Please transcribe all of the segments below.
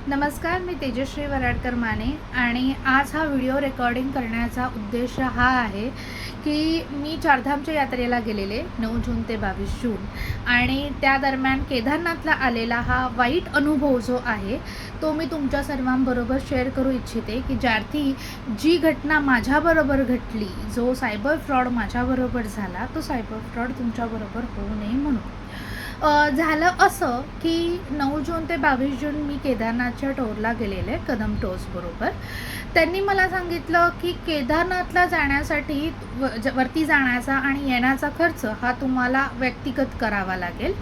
नमस्कार, मी तेजश्री वराडकर माने आणि आज हा व्हिडिओ रेकॉर्डिंग करण्याचा उद्देश हा आहे की मी चारधामच्या यात्रेला गेलेले 9 जून ते 22 जून आणि त्या दरम्यान केदारनाथला आलेला हा वाईट अनुभव जो आहे तो मी तुमच्या सर्वांबरोबर शेअर करू इच्छिते की ज्यार्थी जी घटना माझ्याबरोबर घडली, जो सायबर फ्रॉड माझ्याबरोबर झाला, तो सायबर फ्रॉड तुमच्याबरोबर होऊ नये म्हणून झालं असं की 9 जून ते 22 जून मी केदारनाथच्या टूरला गेलेले कदम टूर्सबरोबर. त्यांनी मला सांगितलं की केदारनाथला जाण्यासाठी वरती जाण्याचा आणि येण्याचा खर्च हा तुम्हाला व्यक्तिगत करावा लागेल,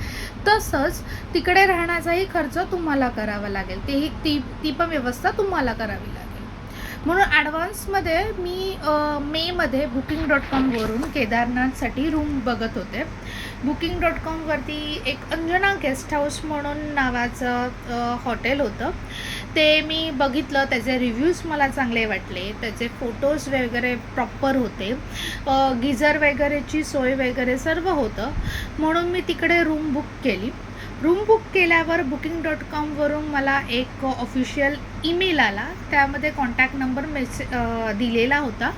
तसंच तिकडे राहण्याचाही खर्च तुम्हाला करावा लागेल, ती पण व्यवस्था तुम्हाला करावी लागेल. म्हणून ॲडव्हान्समध्ये मी मेमध्ये Booking.com वरून केदारनाथसाठी रूम बघत होते. Booking.com वरती एक अंजना गेस्ट हाऊस म्हणून नावाचं हॉटेल होतं. ते मी बघितलं, त्याचे रिव्ह्यूज मला चांगले वाटले, त्याचे फोटोज वगैरे प्रॉपर होते, गिझर वगैरेची सोय वगैरे सर्व होतं. म्हणून मी तिकडे रूम बुक केली. रूम बुक केल्यावर Booking.com वरून मला एक ऑफिशियल ईमेल आला. त्यामध्ये कॉन्टॅक्ट नंबर दिलेला होता.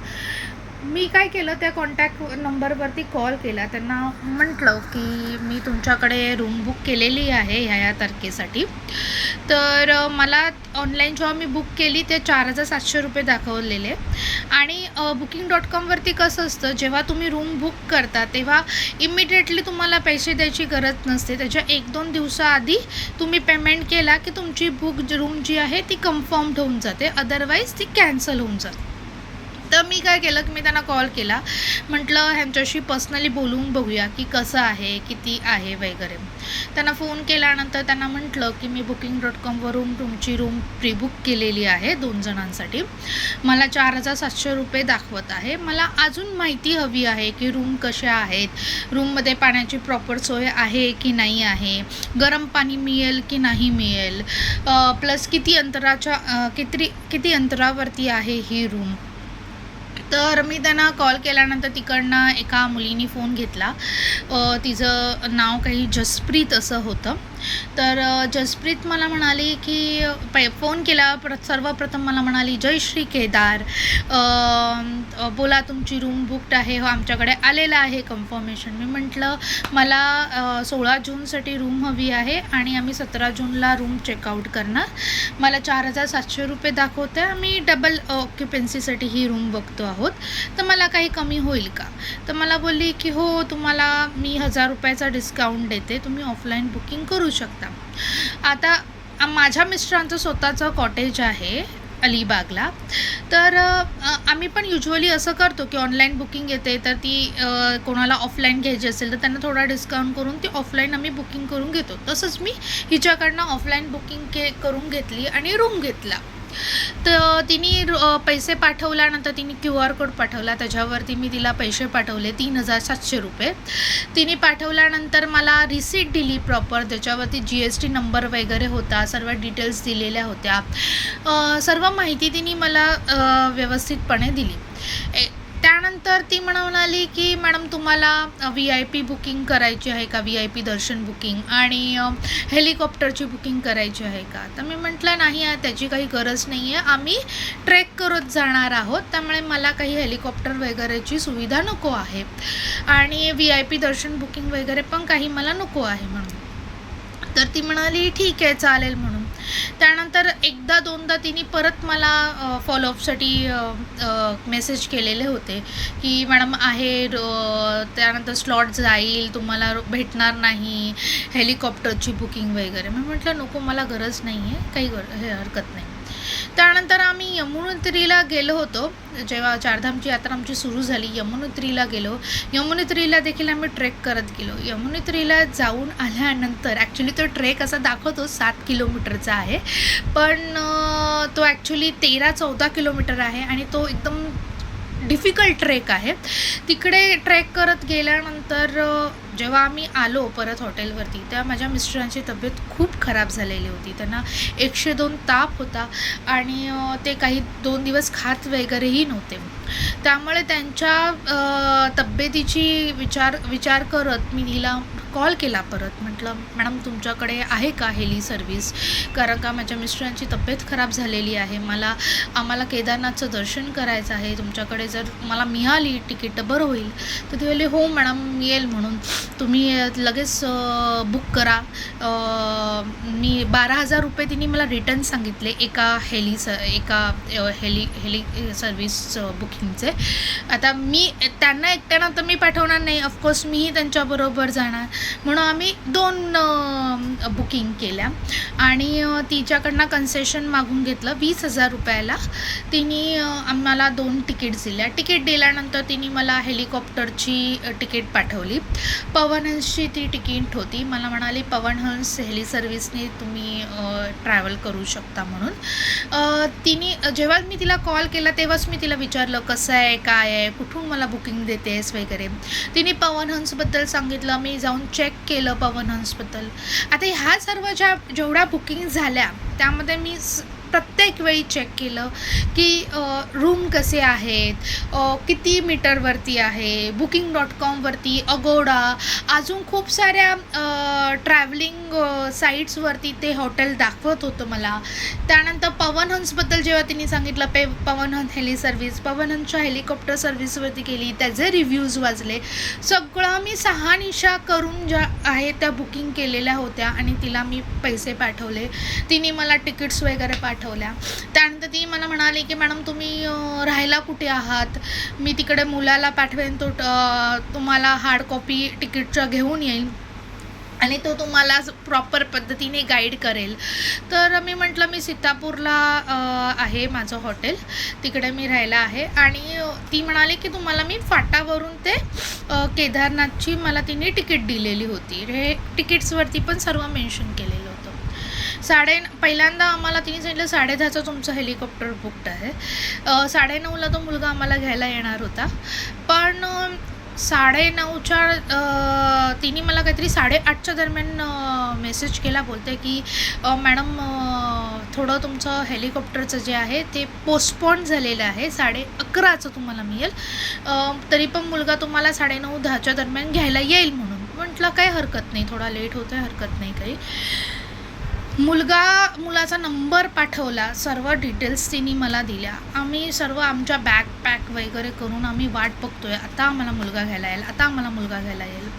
मी काय केलं, त्या कॉन्टॅक्ट नंबरवरती कॉल केला. त्यांना म्हटलं की मी तुमच्याकडे रूम बुक केलेली आहे ह्या तारखेसाठी. तर मला ऑनलाईन जेव्हा मी बुक केली ते 4,700 रुपये दाखवलेले. आणि Booking.com वरती कसं असतं, जेव्हा तुम्ही रूम बुक करता तेव्हा इमिडिएटली तुम्हाला पैसे द्यायची गरज नसते. त्याच्या 1-2 दिवसाआधी तुम्ही पेमेंट केला की तुमची रूम जी आहे ती कन्फर्म्ड होऊन जाते, अदरवाईज ती कॅन्सल होऊन जाते. तर मी काय केलं की मी त्यांना कॉल केला. म्हटलं ह्यांच्याशी पर्सनली बोलून बघूया की कसं आहे, किती आहे वगैरे. त्यांना फोन केल्यानंतर त्यांना म्हटलं की मी Booking.com वरून तुमची रूम प्री बुक केलेली आहे 2 जणांसाठी. मला 4,700 रुपये दाखवत आहे. मला अजून माहिती हवी आहे की रूम कशा आहेत, रूममध्ये पाण्याची प्रॉपर सोय आहे की नाही आहे, गरम पाणी मिळेल की नाही मिळेल, प्लस किती अंतरावरती आहे ही रूम. तर मी त्यांना कॉल केल्यानंतर तिकडनं एका मुलीने फोन घेतला. तिचं नाव काही जसप्रीत असं होतं. तर जसप्रीत मला म्हणाली की फोन केला सर्वप्रथम मला म्हणाली, जय श्री केदार, बोला तुमची रूम बुकड आहे, हो आमच्याकडे आलेलं आहे कन्फर्मेशन. मी म्हटलं मला 16 जूनसाठी रूम हवी आहे आणि आम्ही 17 जूनला रूम चेकआउट करणार. मला 4,700 रुपये दाखवते, आम्ही डबल ऑक्युपन्सीसाठी ही रूम बघतो आहोत, तर मला काही कमी होईल का? तर मला बोलली की हो, तुम्हाला मी 1,000 रुपयाचा डिस्काउंट देते, तुम्ही ऑफलाईन बुकिंग करू शकता. आता माझ्या मिस्टरांचं स्वतःचं कॉटेज आहे अलिबागला. तर आम्ही पण युजली असं करतो की ऑनलाईन बुकिंग येते तर ती कोणाला ऑफलाईन घ्यायची असेल तर त्यांना थोडा डिस्काउंट करून ती ऑफलाईन आम्ही बुकिंग करून घेतो. तसंच मी हिच्याकडनं ऑफलाईन बुकिंग करून घेतली आणि रूम घेतला. तर तिने पैसे पाठवल्यानंतर तिने QR कोड पाठवला, त्याच्यावरती मी तिला पैसे पाठवले 3,700 रुपये. तिने पाठवल्यानंतर मला रिसीट दिली प्रॉपर, त्याच्यावरती GST नंबर वगैरे होता, सर्व डिटेल्स दिलेल्या होत्या. सर्व माहिती तिने मला व्यवस्थितपणे दिली. त्यानंतर ती म्हणाली की मॅडम तुम्हाला VIP बुकिंग करायची आहे का, VIP दर्शन बुकिंग आणि हेलिकॉप्टरची बुकिंग करायची आहे का? तर मी म्हटलं नाही आहे, त्याची काही गरज नाही आहे, आम्ही ट्रेक करत जाणार आहोत, त्यामुळे मला काही हेलिकॉप्टर वगैरेची सुविधा नको आहे आणि VIP दर्शन बुकिंग वगैरे पण काही मला नको आहे म्हणून. तर ती म्हणाली ठीक आहे चालेल म्हणून. त्यानंतर 1-2दा तिने परत मला फॉलोअपसाठी मेसेज केलेले होते की मॅडम आहे, त्यानंतर स्लॉट जाईल, तुम्हाला भेटणार नाही हेलिकॉप्टरची बुकिंग वगैरे. मी म्हटलं नको, मला गरज नाही आहे, काही हरकत नाही. त्यानंतर आम्ही यमुनोत्रीला गेलो होतो. जेव्हा चारधामची यात्रा आमची सुरू झाली, यमुनोत्रीला गेलो. यमुनोत्रीला देखील आम्ही ट्रेक करत गेलो. यमुनोत्रीला जाऊन आल्यानंतर ॲक्च्युली तो ट्रेक असा दाखवतो 7 किलोमीटरचा आहे, पण तो ॲक्च्युली 13-14 किलोमीटर आहे आणि तो एकदम डिफिकल्ट ट्रेक आहे. तिकडे ट्रेक करत गेल्यानंतर जेव्हा आम्ही आलो परत हॉटेलवरती, तेव्हा माझ्या मिस्टरांची तब्येत खूप खराब झालेली होती. त्यांना 102 ताप होता आणि ते काही 2 दिवस खात वगैरेही नव्हते. त्यामुळे त्यांच्या तब्येतीची विचार करत मी तिला कॉल केला परत. म्हटलं मॅडम तुमच्याकडे आहे का हेली सर्व्हिस, कारण का माझ्या मिस्टरांची तब्येत खराब झालेली आहे, आम्हाला केदारनाथचं दर्शन करायचं आहे, तुमच्याकडे जर मला मिळाली तिकीट तर बरं होईल. तर ते बोलले हो मॅडम मिळेल म्हणून, तुम्ही लगेच बुक करा. मी 12,000 रुपये तिने मला रिटर्न सांगितले एका हेली सर्व्हिस बुकिंगचे. आता मी त्यांना एकट्यानं तर मी पाठवणार नाही, ऑफकोर्स मीही त्यांच्याबरोबर जाणार, म्हणून आम्ही 2 बुकिंग केल्या आणि तिच्याकडनं कन्सेशन मागून घेतलं. 20,000 रुपयाला तिने आम्हाला 2 तिकीट्स दिल्या. तिकीट दिल्यानंतर तिने मला हेलिकॉप्टरची तिकीट पाठवली. पवन हंसची ती तिकीट होती. मला म्हणाली पवन हंस हेली सर्व्हिसने तुम्ही ट्रॅव्हल करू शकता म्हणून. जेव्हा मी तिला कॉल केला तेव्हाच मी तिला विचारलं कसं आहे, काय आहे, कुठून मला बुकिंग देतेस वगैरे. तिने पवन हंसबद्दल सांगितलं. मी जाऊन चेक केलं पवन हंसबद्दल. आता ह्या सर्व जेवढ्या बुकिंग झाल्या त्यामध्ये मी प्रत्येक वेळी चेक केलं की रूम कसे आहेत, किती मीटरवरती आहे, Booking.com वरती, अगोडा, अजून खूप साऱ्या ट्रॅव्हलिंग साईट्सवरती ते हॉटेल दाखवत होतं मला. त्यानंतर पवन हंसबद्दल जेव्हा तिने सांगितलं पवन हंस हेली सर्व्हिस, पवन हंसच्या हेलिकॉप्टर सर्व्हिसवरती केली, त्याचे रिव्ह्यूज वाचले, सगळं मी शहानिशा करून ज्या आहे त्या बुकिंग केलेल्या होत्या आणि तिला मी पैसे पाठवले. तिने मला तिकीट्स वगैरे पाठवल्या. त्यानंतर ती मला म्हणाली की मॅडम तुम्ही राहायला कुठे आहात, मी तिकडे मुलाला पाठवेन, तो तुम्हाला हार्ड कॉपी तिकीटच्या घेऊन येईल आणि तो तुम्हाला प्रॉपर पद्धतीने गाईड करेल. तर मी म्हटलं मी सीतापूरला आहे माझं हॉटेल, तिकडे मी राहायला आहे. आणि ती म्हणाली की तुम्हाला मी फाटावरून ते केदारनाथची मला तिने तिकीट दिलेली होती. हे तिकीट्सवरती पण सर्व मेन्शन केलेलं होतं. पहिल्यांदा आम्हाला तिने सांगितलं 10:30चं तुमचं हेलिकॉप्टर बुकड आहे. 9:30ला तो मुलगा आम्हाला घ्यायला येणार होता, पण 9:30च्या तिने मला काहीतरी 8:30च्या दरम्यान मेसेज केला, बोलते की मॅडम थोडं तुमचं हेलिकॉप्टरचं जे आहे ते पोस्टपोन झालेलं आहे, 11:30चं तुम्हाला मिळेल, तरी पण मुलगा तुम्हाला 9:30-10च्या दरम्यान घ्यायला येईल म्हणून. म्हटलं काही हरकत नाही, थोडा लेट होतं आहे, हरकत नाही काही. मुलाचा नंबर पाठवला, सर्व डिटेल्स तिने मला दिल्या. आम्ही सर्व आमच्या बॅग पॅक वगैरे करून आम्ही वाट बघतोय, आता आम्हाला मुलगा घ्यायला येईल, आता आम्हाला मुलगा घ्यायला येईल.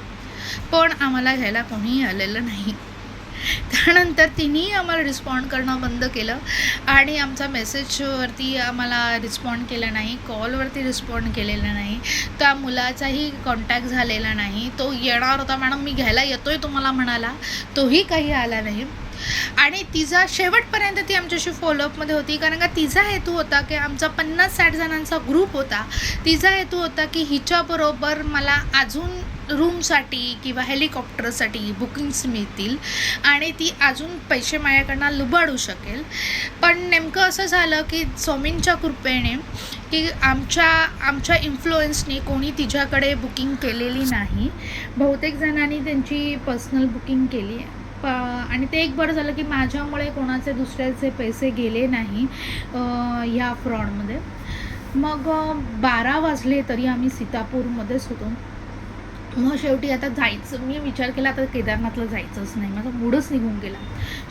पण आम्हाला घ्यायला कोणीही आलेलं नाही. त्यानंतर तिनेही आम्हाला रिस्पॉन्ड करणं बंद केलं आणि आमचा मेसेजवरती आम्हाला रिस्पॉन्ड केला नाही, कॉलवरती रिस्पॉन्ड केलेला नाही, त्या मुलाचाही कॉन्टॅक्ट झालेला नाही. तो येणार होता, मॅडम मी घ्यायला येतोय तुम्हाला म्हणाला, तोही काही आला नाही. आणि तिचा शेवटपर्यंत ती आमच्याशी फॉलोअपमध्ये होती, कारण का तिचा हेतू होता की आमचा 50-60 जणांचा ग्रुप होता. तिचा हेतू होता की हिच्याबरोबर मला अजून रूमसाठी किंवा हेलिकॉप्टरसाठी बुकिंग्स मिळतील आणि ती अजून पैसे माझ्याकडनं लुबाडू शकेल. पण नेमकं असं झालं की स्वामींच्या कृपेने की आमच्या इन्फ्लुएन्सने कोणी तिच्याकडे बुकिंग केलेली नाही. बहुतेक जणांनी त्यांची पर्सनल बुकिंग केली आणि ते एक बरं झालं की माझ्यामुळे कोणाचे दुसऱ्याचे पैसे गेले नाही ह्या फ्रॉडमध्ये. मग 12 वाजले तरी आम्ही सीतापूरमध्येच होतो. मग शेवटी आता जायचं, मी विचार केला आता केदारनाथला जायचंच नाही, माझा मूडच निघून गेला.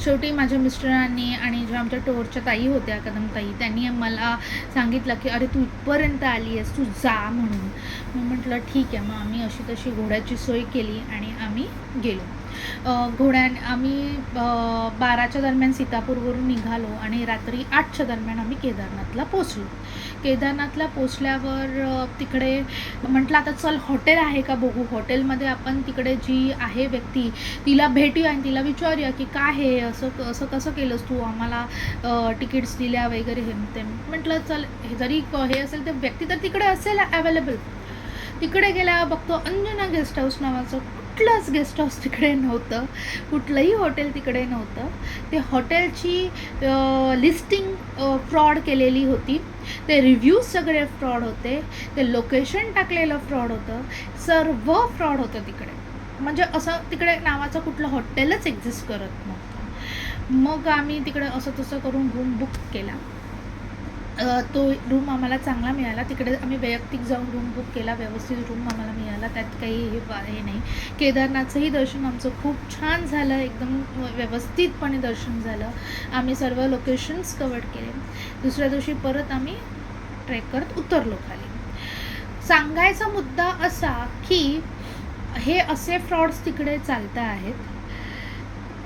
शेवटी माझ्या मिस्टरांनी आणि ज्या आमच्या टोरच्या ताई होत्या कदमताई, त्यांनी मला सांगितलं की अरे तू इथपर्यंत आली आहेस, तू जा म्हणून. मग म्हटलं ठीक आहे. मग आम्ही अशी तशी घोड्याची सोय केली आणि आम्ही गेलो. आम्ही 12च्या दरम्यान सीतापूरवरून निघालो आणि रात्री 8च्या दरम्यान आम्ही केदारनाथला पोचलो. केदारनाथला पोचल्यावर तिकडे म्हटलं आता चल हॉटेल आहे का बघू, हॉटेलमध्ये आपण तिकडे जी आहे व्यक्ती तिला भेटूया आणि तिला विचारूया की काय हे असं कसं केलंस तू, आम्हाला तिकीट्स दिल्या वगैरे हे ते. म्हटलं चल हे जरी हे असेल तर व्यक्ती तर तिकडे असेल अवेलेबल. तिकडे गेल्या बघतो अंजना गेस्ट हाऊस नावाचं कुठलंच गेस्ट हाऊस तिकडे नव्हतं, कुठलंही हॉटेल तिकडे नव्हतं. ते हॉटेलची लिस्टिंग फ्रॉड केलेली होती, ते रिव्ह्यूज सगळे फ्रॉड होते, ते लोकेशन टाकलेलं फ्रॉड होतं, सर्व फ्रॉड होतं तिकडे. म्हणजे असं तिकडे नावाचं कुठलं हॉटेलच एक्झिस्ट करत नव्हतं. मग आम्ही तिकडे असं तसं करून रूम बुक केला तो रूम आम्हाला चांगला मिळाला. तिकडे आम्ही वैयक्तिक जाऊन रूम बुक केला. व्यवस्थित रूम आम्हाला मिळाला. त्यात काही हे नाही. केदारनाथचंही दर्शन आमचं खूप छान झालं. एकदम व्यवस्थितपणे दर्शन झालं. आम्ही सर्व लोकेशन्स कवर केले. दुसऱ्या दिवशी परत आम्ही ट्रेक करत उतरलो खाली. सांगायचा मुद्दा असा की हे असे फ्रॉड्स तिकडे चालत आहेत.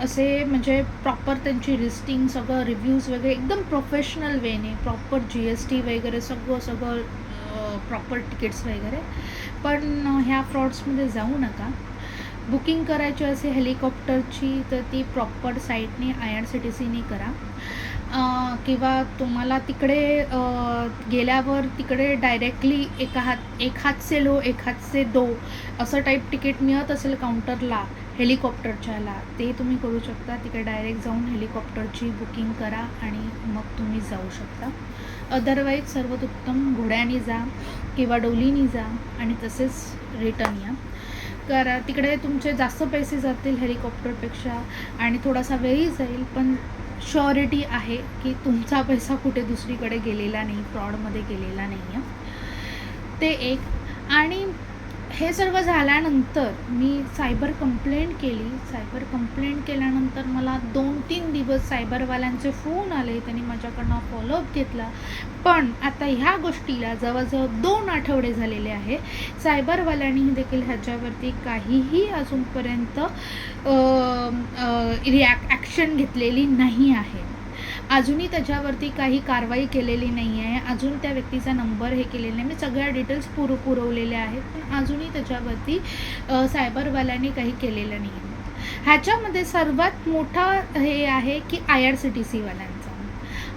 असे म्हणजे प्रॉपर त्यांची लिस्टिंग सगळं रिव्ह्यूज वगैरे एकदम प्रोफेशनल वेने प्रॉपर GST वगैरे सगळं प्रॉपर तिकीट्स वगैरे. पण ह्या फ्रॉड्समध्ये जाऊ नका. बुकिंग करायची असेल हेलिकॉप्टरची तर ती प्रॉपर साईटने IRCTCने करा. किंवा तुम्हाला तिकडे गेल्यावर तिकडे डायरेक्टली एक हात से लो एक हात से दो असं टाईप तिकीट मिळत असेल काउंटरला हेलिकॉप्टरच्याला, ते तुम्ही करू शकता. तिकडे डायरेक्ट जाऊन हेलिकॉप्टरची बुकिंग करा आणि मग तुम्ही जाऊ शकता. अदरवाईज सर्वोत्तम घोड्याने जा किंवा डोलीने जा आणि तसेच रिटर्न या. कारण तिकडे तुमचे जास्त पैसे जातील हेलिकॉप्टरपेक्षा आणि थोडासा वेळही जाईल, पण श्युरिटी आहे की तुमचा पैसा कुठे दुसरीकडे गेलेला नाही, फ्रॉडमध्ये गेलेला नाही आहे. ते एक. आणि हे सर्व झाल्यानंतर मी सायबर कंप्लेंट केली. सायबर कंप्लेंट केल्यानंतर मला 2-3 दिवस सायबरवाल्यांचे फोन आले. त्यांनी माझ्याकडनं फॉलोअप घेतला. पण आता ह्या गोष्टीला जवळजवळ 2 आठवडे झालेले आहे. सायबरवाल्यांनी देखील ह्याच्यावरती काहीही अजूनपर्यंत ॲक्शन घेतलेली नाही आहे. अजूनही त्याच्यावरती काही कारवाई केलेली नाही आहे. अजून त्या व्यक्तीचा नंबर हे केलेला नाही. मी सगळ्या डिटेल्स पुरवलेल्या आहेत, पण अजूनही त्याच्यावरती सायबरवाल्यांनी काही केलेलं नाही आहे. ह्याच्यामध्ये सर्वात मोठा हे आहे की IRCTCवाल्यांचा.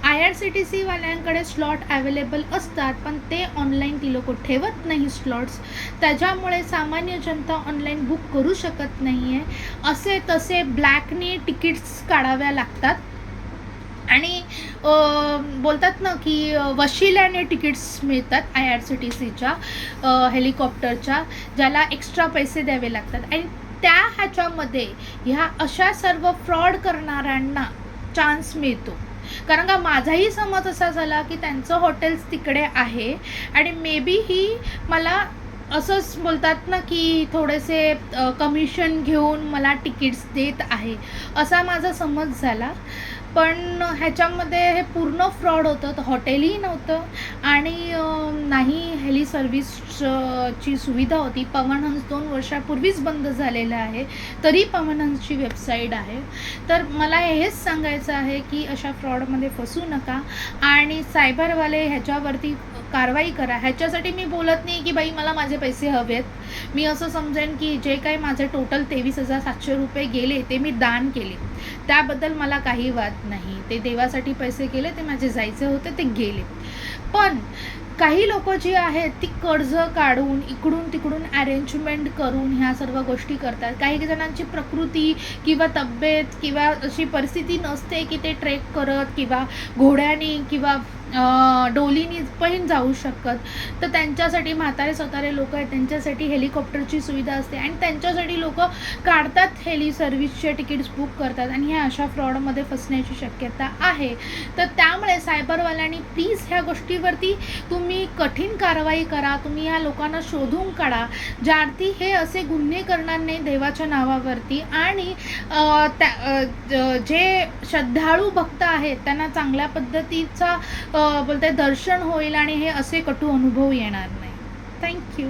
IRCTCवाल्यांकडे स्लॉट अवेलेबल असतात, पण ते ऑनलाईन ती लोक ठेवत नाही स्लॉट्स. त्याच्यामुळे सामान्य जनता ऑनलाईन बुक करू शकत नाही आहे. असे तसे ब्लॅकने तिकीट्स काढाव्या लागतात आणि बोलतात ना की वशिल्याने तिकीट्स मिळतात IRCTCच्या हेलिकॉप्टरच्या, ज्याला एक्स्ट्रा पैसे द्यावे लागतात. आणि त्या ह्याच्यामध्ये ह्या अशा सर्व फ्रॉड करणाऱ्यांना चान्स मिळतो. कारण का माझाही समज असा झाला की त्यांचं हॉटेल्स तिकडे आहे आणि मे बी ही मला असंच बोलतात ना की थोडेसे कमिशन घेऊन मला तिकीट्स देत आहे असा माझा समज झाला. पण ह्याच्यामध्ये हे पूर्ण फ्रॉड होतं. तर हॉटेलही नव्हतं आणि नाही हेली सर्व्हिसची सुविधा होती. पवन हंस 2 वर्षापूर्वीच बंद झालेलं आहे, तरी पवन हंसची वेबसाईट आहे. तर मला हेच सांगायचं आहे की अशा फ्रॉडमध्ये फसू नका आणि सायबरवाले ह्याच्यावरती कारवाई करा. ह्याच्यासाठी मी बोलत नाही की बाई मला माझे पैसे हवेत. मी असं समजेन की जे काही माझे टोटल 23,700 रुपये गेले ते मी दान केले, त्याबद्दल मला काही वाद नाही. ते देवासाठी पैसे गेले, ते माझे जायचे होते ते गेले. पण काही लोक जी आहेत ती कर्ज काढून इकडून तिकडून अरेंजमेंट करून ह्या सर्व गोष्टी करतात. काही जणांची प्रकृती किंवा तब्येत किंवा अशी परिस्थिती नसते की ते ट्रेक करत किंवा घोड्याने किंवा डोलीनी पण जाऊ शकत. तर त्यांच्यासाठी म्हातारे स्वतारे लोक आहेत, त्यांच्यासाठी हेलिकॉप्टरची सुविधा असते आणि त्यांच्यासाठी लोक काढतात हेली सर्व्हिसचे तिकीट्स बुक करतात आणि ह्या अशा फ्रॉडमध्ये फसण्याची शक्यता आहे. तर त्यामुळे सायबरवाल्यांनी प्लीज ह्या गोष्टीवरती तुम्ही कठीण कारवाई करा. तुम्ही ह्या लोकांना शोधून काढा ज्यार्थी हे असे गुन्हे करणार नाही देवाच्या नावावरती. आणि जे श्रद्धाळू भक्त आहेत त्यांना चांगल्या पद्धतीचा बोलते दर्शन होईल आणि हे असे कटू अनुभव येणार नाही. थँक्यू.